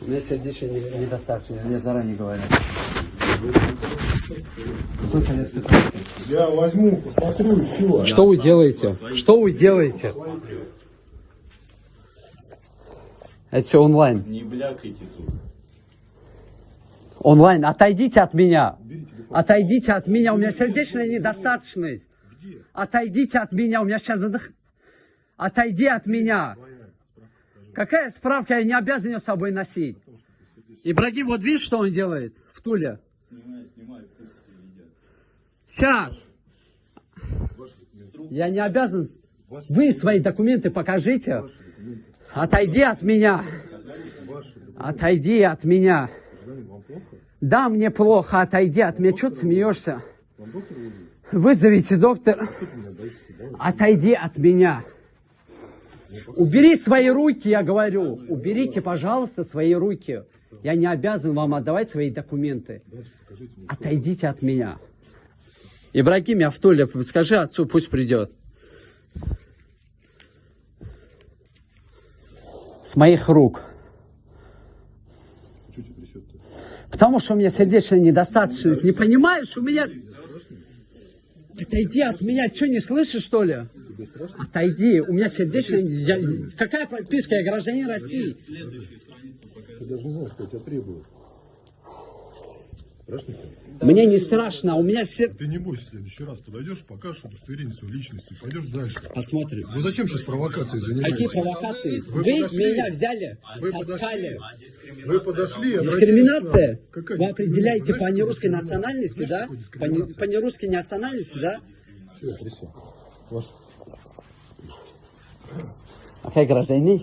У меня сердечная недостаточность, мне заранее говорят. Сколько лет спектакля? Я возьму, посмотрю, все. Что вы делаете? Что вы делаете? Это все онлайн. Не блякайте тут. Онлайн. Отойдите от меня. Отойдите от меня. У меня сердечная недостаточность. Отойдите от меня. У меня сейчас задых... Отойди от меня. Какая справка? Я не обязан ее с собой носить. Ибрагим, вот видишь, что он делает в Туле? Снимай, пусть все Сейчас. видят. Я не обязан. Вы свои документы покажите. Отойди от меня. Отойди от меня. Да, мне плохо. Отойди от меня. Чего ты смеешься? Вызовите доктора. Отойди от меня. Убери свои руки, я говорю. Уберите, пожалуйста, свои руки. Я не обязан вам отдавать свои документы. Отойдите от меня. Ибрагим, я в Туле. Скажи отцу, пусть придет. С моих рук. Потому что у меня сердечная недостаточность. Не понимаешь, у меня... Отойди от меня. Что, не слышишь, что ли? Отойди. У меня сердечная... Какая прописка? Я гражданин России. Я даже не знаю, что я тебя требую. Страшно тебе? Мне не страшно. У меня Ты не бойся, в следующий раз подойдешь, покажешь удостоверение своей личности, пойдешь дальше. Посмотрим. Вы зачем сейчас провокацией занимаетесь? Какие провокации? Вы подошли? меня взяли, Вы таскали. Вы подошли... Дискриминация? Какая Вы определяете дискриминация? по нерусской национальности, да? Знаешь, что такое дискриминация? По нерусской национальности, да? Все, присядь. Ваш. Какая гражданин?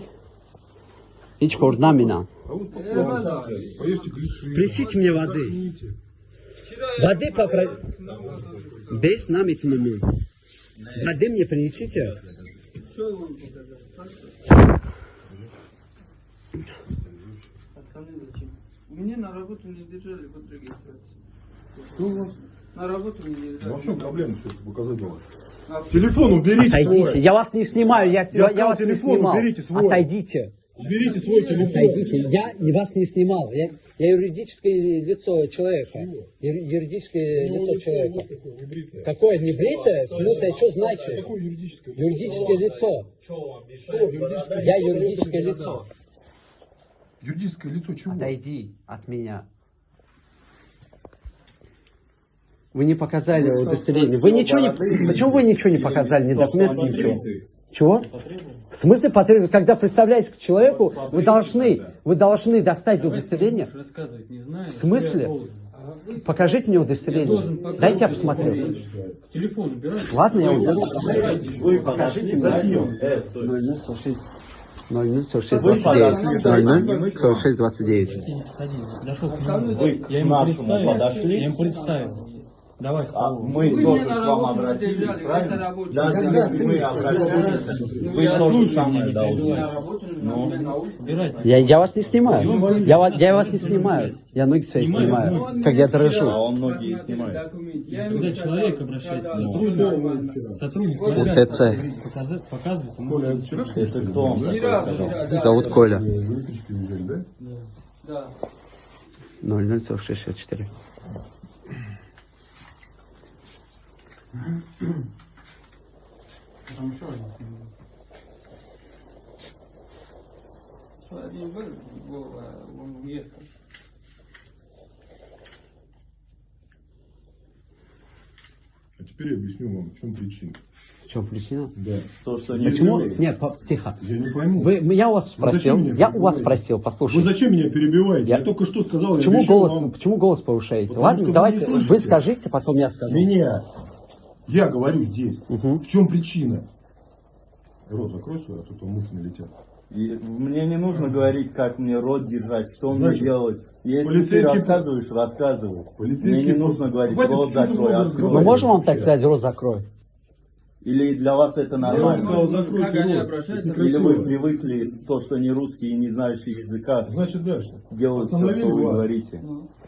Hiç korkmam. А вы спокойно. Поешьте глицерин. Принесите мне воды. Отдохните. Воды попросите. Без намекнума. Воды мне принесите. Меня на работу не держали под регистрацией. Ну, На работу не держали. ну, а в чем проблема все это показать вам? Телефон уберите Отойдите. свой. Я вас не снимаю. Я сказал, вас не телефон снимал. уберите свой. Отойдите. Уберите свой телефон. Отойдите. Я вас не снимал. Я юридическое лицо человека. Юридическое лицо человека. Такое небритое. Какое небритое? В смысле, что значит? Какое юридическое? Юридическое лицо. Что юридическое? Я юридическое лицо. Юридическое лицо чего? Отойди от меня. Вы не показали удостоверение. Вы ничего не... Почему вы ничего не показали? Ни документов, ничего. Чего? В смысле потребует? Когда представляетесь к человеку, вы должны достать удостоверение. Рассказывать не знаю. В смысле? Покажите мне удостоверение. Дайте я посмотрю. Телефон убирайте. Ладно, я уберу. Вы покажите зачем? 0046 29. 0046 29. Вы к нашему подошли, Я им представил. Давай. а мы тоже к вам обратились, правильно? Даже если мы обратились, вы то же самое должны. Убирайте. Я вас не снимаю. Я вас не снимаю. Я ноги свои снимаю, как я А дрожу. он многие снимает. Когда человек обращается, сотрудник УТЦ. показывает. Это кто вам такой сказал? Зовут Коля. Электрички взяли, да? Да. 004664. Там еще один. Что, один был, он уехал. А теперь я объясню вам, в чем причина. В чем причина? Да. То, что не Почему? люди. Нет, тихо. Я не пойму. Я у вас Вы зачем спросил. меня Я у вас перебиваете? спросил, Вы послушайте. зачем меня перебиваете? Я- Я только что сказал, я Почему обещал голос, вам почему голос повышаете? Потому Ладно, что вы давайте, не вы слышите. скажите, потом я скажу. меня. Я говорю здесь. Мгм. В чем причина? Рот закрой свой, а то там мухи налетят. И мне не нужно говорить, как мне рот держать, что мне Значит, делать. Если ты полицейский- рассказываешь, рассказывай. Полицейский- Мне не нужно говорить, Хватит рот почему закрой, много открой. Мы разговаривать? можем вам так сказать, рот закрой? Или для вас это Я вам нормально? сказал, закройте Как они рот. обращаются? Это Или вы некрасиво. привыкли, то, что не русский и не знающий языка, Значит, дальше. делать все, Остановили что вы вас. говорите?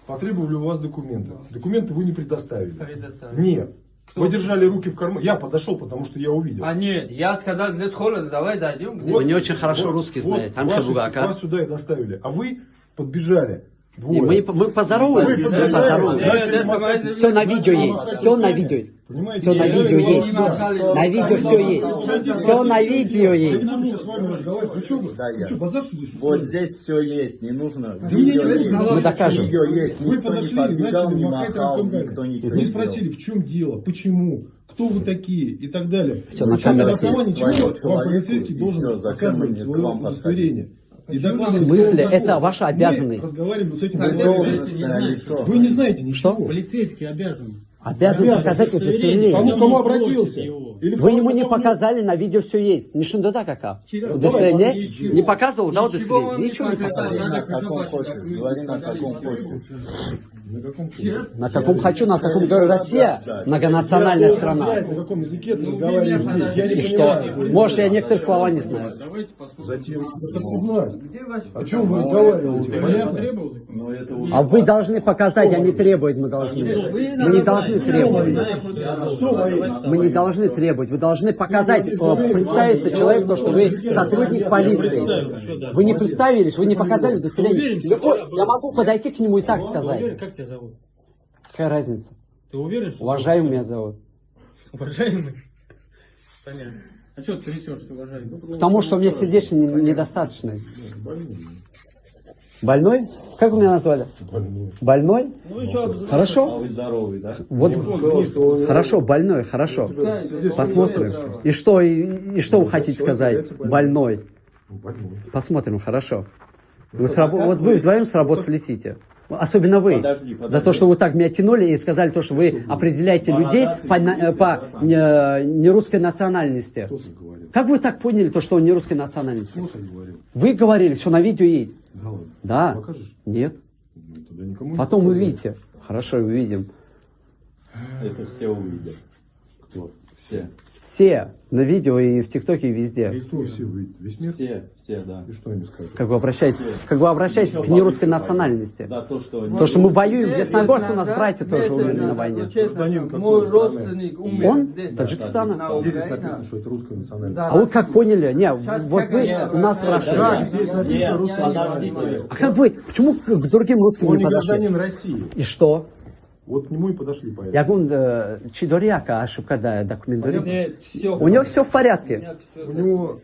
Потребовали у вас документы. Документы вы не предоставили. Предоставили. Нет. Вы держали руки в карман. Я подошел, потому что я увидел. А нет, я сказал, здесь холодно, давай зайдем. Вы не очень хорошо русский знает. Там вас, Хабугака. вас сюда и доставили. А вы подбежали. И Двое. мы поздоровались. Вы Мы подбежали. поздоровались. Начали махать. Все на видео есть. Все на видео. Понимаете? Все на Я видео говорю, есть. да. На видео все есть. Все на видео Я не есть. буду сейчас с вами разговаривать. Вы что, Да, я. базар что здесь? Вот здесь все есть, не нужно. мне не нужно. Мы докажем. Видео есть, Вы никто не подошли и подбегал, начали не махать махал, руками. никто ничего Не не спросили, в чем дело, почему, кто вы такие и так далее. Всё, на Причем камеру на основании есть. чего Своего вам полицейский человека, и должен всё, зачем показывать они к свое вам удостоверение. И В докладывать смысле? свой Это закон. ваша Мы обязанность. разговариваем с этим Вы человеком. должностное лицо. Вы не знаете ничего. Что? Полицейский обязан. Обязан показать удостоверение. Кому обратился? Или Вы ему не кому- показали, на видео все есть. Ничего да кака. Через- Удостоверение? Ничего. Не показывал, да, Ничего он удостоверение? не Ничего не показал. показал. Говори на каком хочешь, говори на каком хочешь. На каком На каком хочу, на каком говорю. Россия многонациональная страна. На каком языке ты разговариваешь здесь? Я не И понимаю. что? Может, я некоторые слова не знаю. Давайте посмотрим. Затем. Так узнать. Где ваш О чем вы разговариваете? Понятно? Потребовал? Но это А вы должны показать, а не требовать мы должны. Мы не должны требовать. Что вы? Мы не должны требовать. Вы должны показать, представиться человеку, то, что вы сотрудник полиции. Вы не представились, вы не показали удостоверение. Легко, я могу подойти к нему и так Ты уверен, сказать. как тебя зовут? Какая разница? Ты уверен, что... Уважаемый меня зовут. Уважаемый? Понятно. А что ты трясешься, уважаемый? Потому что у меня сердечный недостаточный. Больной? Как вы меня назвали? Больной? Ну и что? А Хорошо? вы здоровый, да? Вот, хорошо, больной, хорошо. Посмотрим. И что вы хотите сказать? Больной. Посмотрим, хорошо. Вот вы вдвоем с работы слетите. Особенно вы. Подожди. За то, что вы так меня тянули и сказали то, что вы определяете людей по нерусской национальности. Кто ты говорил? Как вы так поняли то, что он не русской национальности? Кто ты говорил? Вы говорили, все на видео есть. Да ладно. Да. Покажешь? Нет. Ну, тогда никому не Потом показывай. увидите. Хорошо, увидим. Это все увидят. Кто? Все. Все на видео и в ТикТоке и везде. Кто все выйдет? Весь мир? Все, да. И что они скажут? Как вы обращаетесь к нерусской национальности. За то, что... То, что мы воюем, в Ясногорске у нас братья тоже умерли на войне. Гражданин какой Мой страны? родственник умер Он? здесь. Таджикистана. На Здесь Украине. написано, что это русская национальность. А вы как поняли? Не, вот вы у нас спрашивали. Здесь написано русская Подождите. национальность. А как вы, почему к другим русским Он не не подошли? гражданин России. И что? Вот к нему и подошли поэтому. Ягун Чидорьяка ошибка да документарий. Нет, все. У него все в порядке. У него...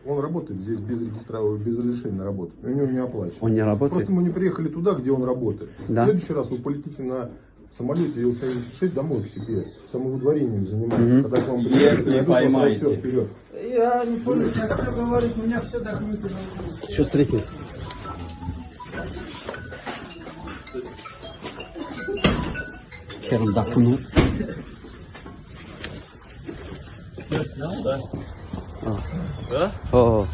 Он работает здесь без регистра, без разрешения на работу. У него не оплачивают. Он не работает. Просто мы не приехали туда, где он работает. Да. В следующий раз вы полетите на самолете Ил-76 домой к себе. Самовыдворением заниматься. Мгм. Когда к вам Если придут, поймаете. все, вперед. Я не помню, как все говорит, у меня все документы. Что встретил? Хером докуну. Да? О,